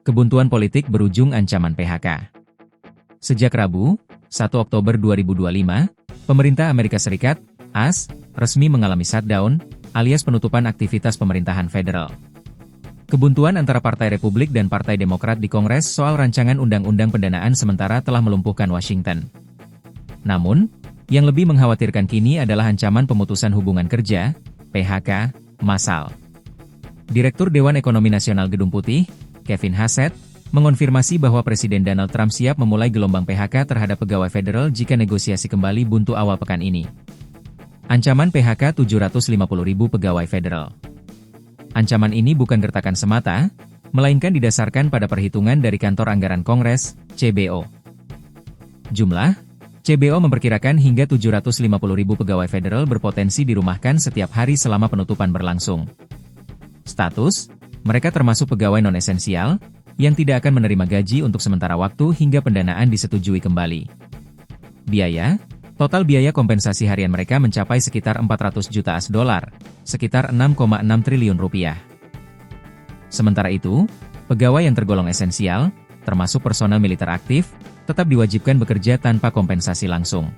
Kebuntuan politik berujung ancaman PHK. Sejak Rabu, 1 Oktober 2025, pemerintah Amerika Serikat, AS, resmi mengalami shutdown, alias penutupan aktivitas pemerintahan federal. Kebuntuan antara Partai Republik dan Partai Demokrat di Kongres soal rancangan undang-undang pendanaan sementara telah melumpuhkan Washington. Namun, yang lebih mengkhawatirkan kini adalah ancaman pemutusan hubungan kerja, PHK, massal. Direktur Dewan Ekonomi Nasional Gedung Putih, Kevin Hassett, mengonfirmasi bahwa Presiden Donald Trump siap memulai gelombang PHK terhadap pegawai federal jika negosiasi kembali buntu awal pekan ini. Ancaman PHK 750.000 pegawai federal. Ancaman ini bukan gertakan semata, melainkan didasarkan pada perhitungan dari Kantor Anggaran Kongres, CBO. Jumlah, CBO memperkirakan hingga 750.000 pegawai federal berpotensi dirumahkan setiap hari selama penutupan berlangsung. Status, mereka termasuk pegawai non-esensial, yang tidak akan menerima gaji untuk sementara waktu hingga pendanaan disetujui kembali. Biaya, total biaya kompensasi harian mereka mencapai sekitar 400 juta AS dolar, sekitar 6,6 triliun rupiah. Sementara itu, pegawai yang tergolong esensial, termasuk personel militer aktif, tetap diwajibkan bekerja tanpa kompensasi langsung.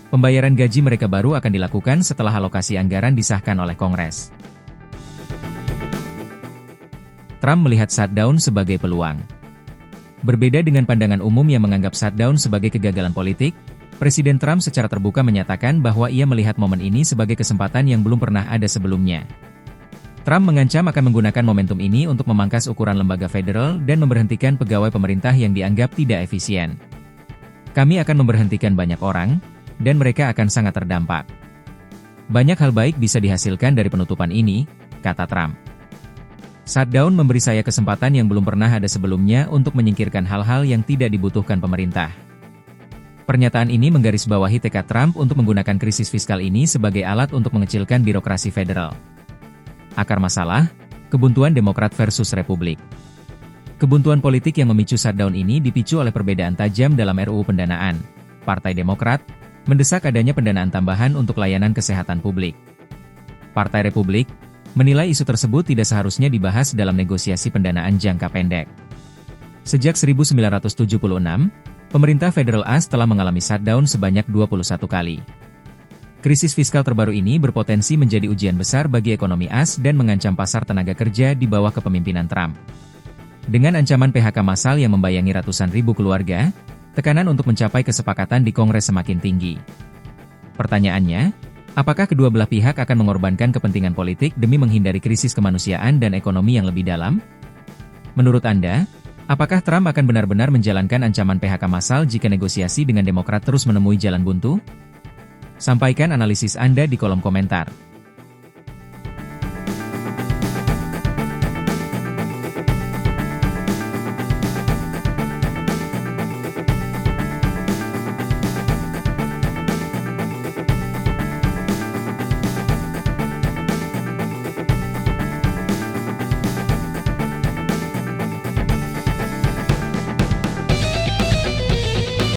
Pembayaran gaji mereka baru akan dilakukan setelah alokasi anggaran disahkan oleh Kongres. Trump melihat shutdown sebagai peluang. Berbeda dengan pandangan umum yang menganggap shutdown sebagai kegagalan politik, Presiden Trump secara terbuka menyatakan bahwa ia melihat momen ini sebagai kesempatan yang belum pernah ada sebelumnya. Trump mengancam akan menggunakan momentum ini untuk memangkas ukuran lembaga federal dan memberhentikan pegawai pemerintah yang dianggap tidak efisien. Kami akan memberhentikan banyak orang, dan mereka akan sangat terdampak. Banyak hal baik bisa dihasilkan dari penutupan ini, kata Trump. Shutdown memberi saya kesempatan yang belum pernah ada sebelumnya untuk menyingkirkan hal-hal yang tidak dibutuhkan pemerintah. Pernyataan ini menggarisbawahi tekad Trump untuk menggunakan krisis fiskal ini sebagai alat untuk mengecilkan birokrasi federal. Akar masalah, kebuntuan Demokrat versus Republik. Kebuntuan politik yang memicu shutdown ini dipicu oleh perbedaan tajam dalam RUU Pendanaan. Partai Demokrat mendesak adanya pendanaan tambahan untuk layanan kesehatan publik. Partai Republik menilai isu tersebut tidak seharusnya dibahas dalam negosiasi pendanaan jangka pendek. Sejak 1976, pemerintah federal AS telah mengalami shutdown sebanyak 21 kali. Krisis fiskal terbaru ini berpotensi menjadi ujian besar bagi ekonomi AS dan mengancam pasar tenaga kerja di bawah kepemimpinan Trump. Dengan ancaman PHK massal yang membayangi ratusan ribu keluarga, tekanan untuk mencapai kesepakatan di Kongres semakin tinggi. Pertanyaannya, apakah kedua belah pihak akan mengorbankan kepentingan politik demi menghindari krisis kemanusiaan dan ekonomi yang lebih dalam? Menurut Anda, apakah Trump akan benar-benar menjalankan ancaman PHK massal jika negosiasi dengan Demokrat terus menemui jalan buntu? Sampaikan analisis Anda di kolom komentar.